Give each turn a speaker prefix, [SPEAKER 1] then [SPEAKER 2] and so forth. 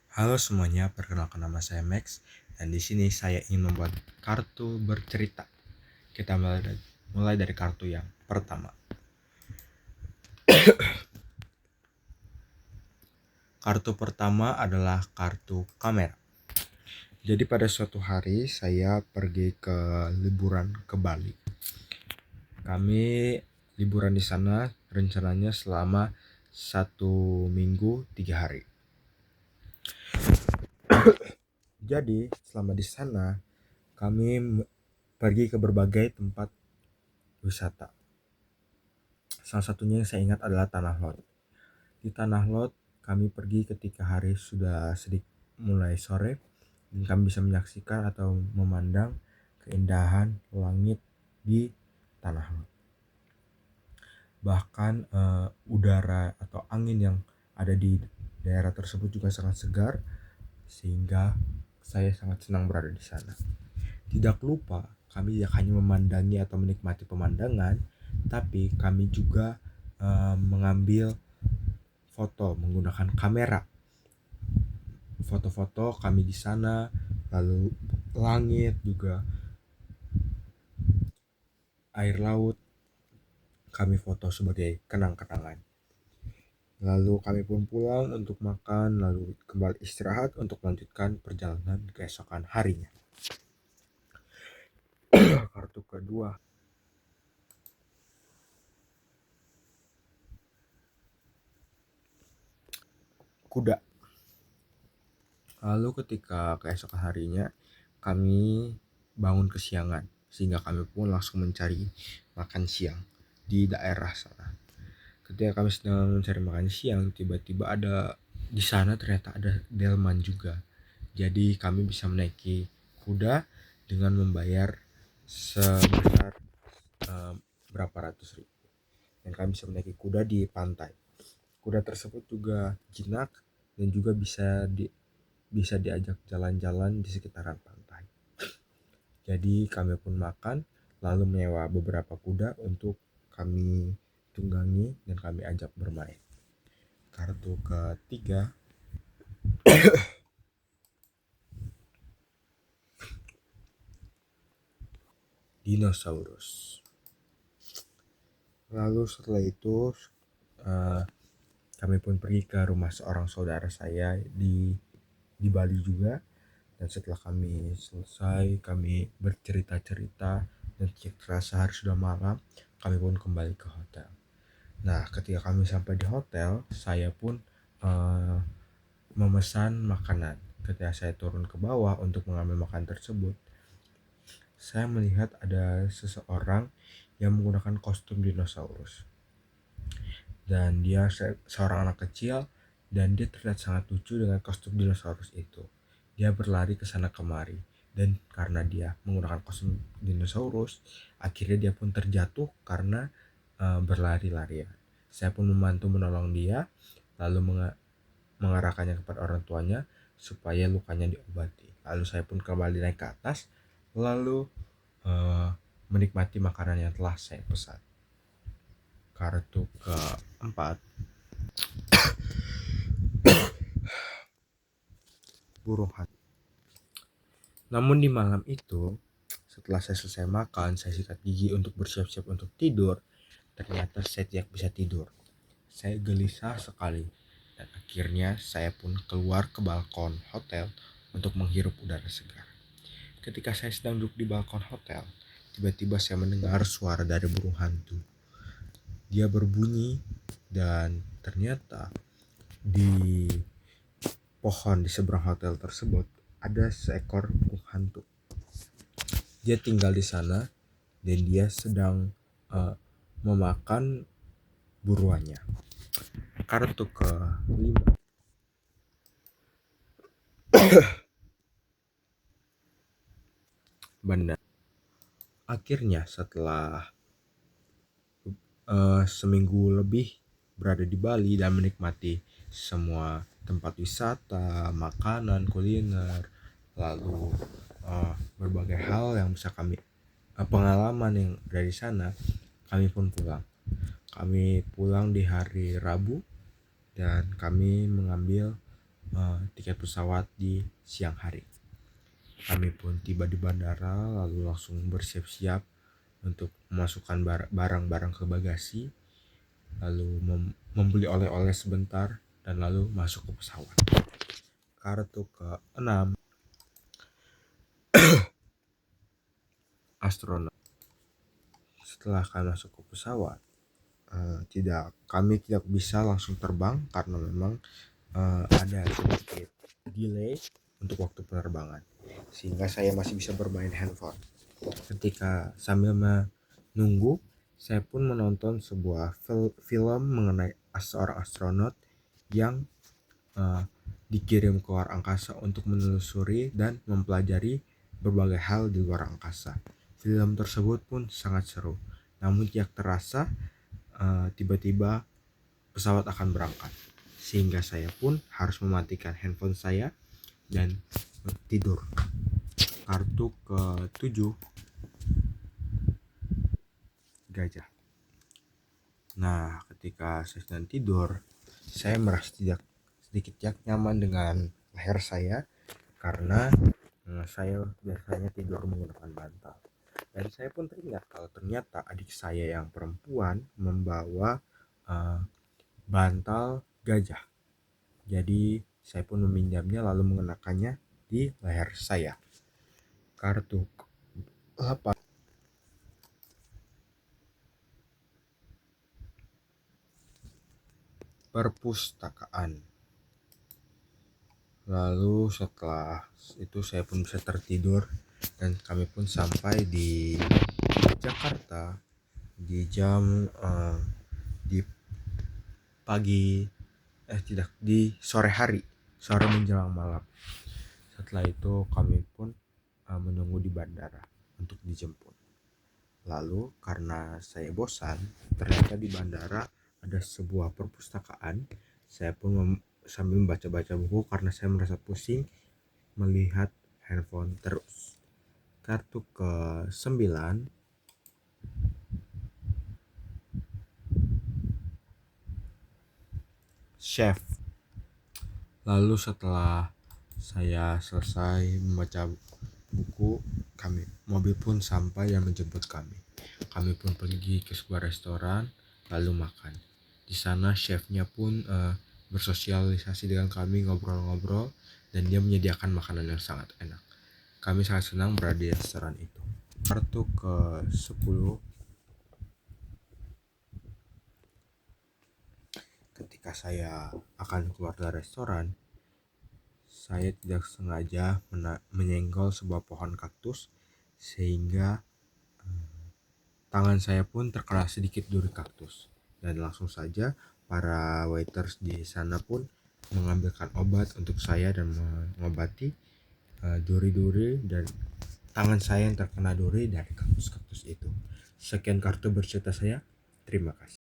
[SPEAKER 1] Halo semuanya, perkenalkan nama saya Max dan di sini saya ingin membuat kartu bercerita. Kita mulai dari kartu yang pertama. Kartu pertama adalah kartu kamera. Jadi pada suatu hari saya pergi ke liburan ke Bali. Kami liburan di sana rencananya selama 1 minggu 3 hari. Jadi selama di sana kami pergi ke berbagai tempat wisata. Salah satunya yang saya ingat adalah Tanah Lot. Di Tanah Lot kami pergi ketika hari sudah sedikit mulai sore dan kami bisa menyaksikan atau memandang keindahan langit di Tanah Lot. Bahkan udara atau angin yang ada di daerah tersebut juga sangat segar sehingga saya sangat senang berada di sana. Tidak lupa kami tidak hanya memandangi atau menikmati pemandangan, tapi kami juga mengambil foto menggunakan kamera. Foto-foto kami di sana, lalu langit juga, air laut, kami foto sebagai kenang-kenangan. Lalu kami pun pulang untuk makan, lalu kembali istirahat untuk melanjutkan perjalanan keesokan harinya. Kartu kedua, kuda. Lalu ketika keesokan harinya kami bangun kesiangan sehingga kami pun langsung mencari makan siang di daerah sana. Ketika kami sedang mencari makan siang, tiba-tiba ada di sana ternyata ada delman juga. Jadi kami bisa menaiki kuda dengan membayar sebesar berapa ratus ribu. Dan kami bisa menaiki kuda di pantai. Kuda tersebut juga jinak dan juga bisa diajak jalan-jalan di sekitaran pantai. Jadi kami pun makan, lalu menyewa beberapa kuda untuk kami tunggangi dan kami ajak bermain. Kartu ketiga, dinosaurus. Lalu setelah itu kami pun pergi ke rumah seorang saudara saya di Bali juga. Dan setelah kami selesai, kami bercerita-cerita dan terasa hari sudah malam, kami pun kembali ke hotel. Nah, ketika kami sampai di hotel, saya pun memesan makanan. Ketika saya turun ke bawah untuk mengambil makanan tersebut, saya melihat ada seseorang yang menggunakan kostum dinosaurus. Dan dia seorang anak kecil dan dia terlihat sangat lucu dengan kostum dinosaurus itu. Dia berlari ke sana kemari dan karena dia menggunakan kostum dinosaurus, akhirnya dia pun terjatuh karena berlari-larian. Saya pun membantu menolong dia, lalu mengarahkannya kepada orang tuanya supaya lukanya diobati. Lalu saya pun kembali naik ke atas, lalu menikmati makanan yang telah saya pesan. Kartu keempat, burung hantu. Namun di malam itu, setelah saya selesai makan, saya sikat gigi untuk bersiap-siap untuk tidur. Ternyata saya tidak bisa tidur. Saya gelisah sekali dan akhirnya saya pun keluar ke balkon hotel untuk menghirup udara segar. Ketika saya sedang duduk di balkon hotel, tiba-tiba saya mendengar suara dari burung hantu. Dia berbunyi dan ternyata di pohon di seberang hotel tersebut ada seekor burung hantu. Dia tinggal di sana dan dia sedang memakan buruannya. Kartu ke-5, bandar. Akhirnya setelah seminggu lebih berada di Bali dan menikmati semua tempat wisata, makanan, kuliner, lalu berbagai hal yang bisa kami pengalaman yang dari sana, kami pun pulang. Kami pulang di hari Rabu dan kami mengambil tiket pesawat di siang hari. Kami pun tiba di bandara, lalu langsung bersiap-siap untuk memasukkan barang-barang ke bagasi, lalu membeli oleh-oleh sebentar, dan lalu masuk ke pesawat. Kartu ke-6, astronot. Setelah kami masuk ke pesawat, kami tidak bisa langsung terbang karena memang ada sedikit delay untuk waktu penerbangan, sehingga saya masih bisa bermain handphone. Ketika sambil menunggu, saya pun menonton sebuah film mengenai seorang astronot yang dikirim ke luar angkasa untuk menelusuri dan mempelajari berbagai hal di luar angkasa. Film tersebut pun sangat seru, namun tidak terasa tiba-tiba pesawat akan berangkat, sehingga saya pun harus mematikan handphone saya dan tidur. Kartu ke-7, gajah. Nah, ketika saya sedang tidur, saya merasa sedikit tidak nyaman dengan leher saya karena saya biasanya tidur menggunakan bantal. Dan saya pun teringat kalau ternyata adik saya yang perempuan membawa bantal gajah. Jadi saya pun meminjamnya lalu mengenakannya di leher saya. Kartu 8, perpustakaan. Lalu setelah itu saya pun bisa tertidur dan kami pun sampai di Jakarta di jam di pagi tidak di sore hari, sore menjelang malam. Setelah itu kami pun menunggu di bandara untuk dijemput. Lalu karena saya bosan, ternyata di bandara ada sebuah perpustakaan. Saya pun sambil membaca-baca buku karena saya merasa pusing melihat handphone terus. Kartu ke-9, chef. Lalu setelah saya selesai membaca buku, mobil pun sampai dan menjemput kami. Kami pun pergi ke sebuah restoran lalu makan. Di sana chefnya pun bersosialisasi dengan kami, ngobrol-ngobrol, dan dia menyediakan makanan yang sangat enak. Kami sangat senang berada di restoran itu. Kartu ke-10, ketika saya akan keluar dari restoran, saya tidak sengaja menyenggol sebuah pohon kaktus sehingga tangan saya pun terkena sedikit duri kaktus, dan langsung saja para waiters di sana pun mengambilkan obat untuk saya dan mengobati duri-duri dan tangan saya yang terkena duri dari kaktus-kaktus itu. Sekian kartu bercerita saya. Terima kasih.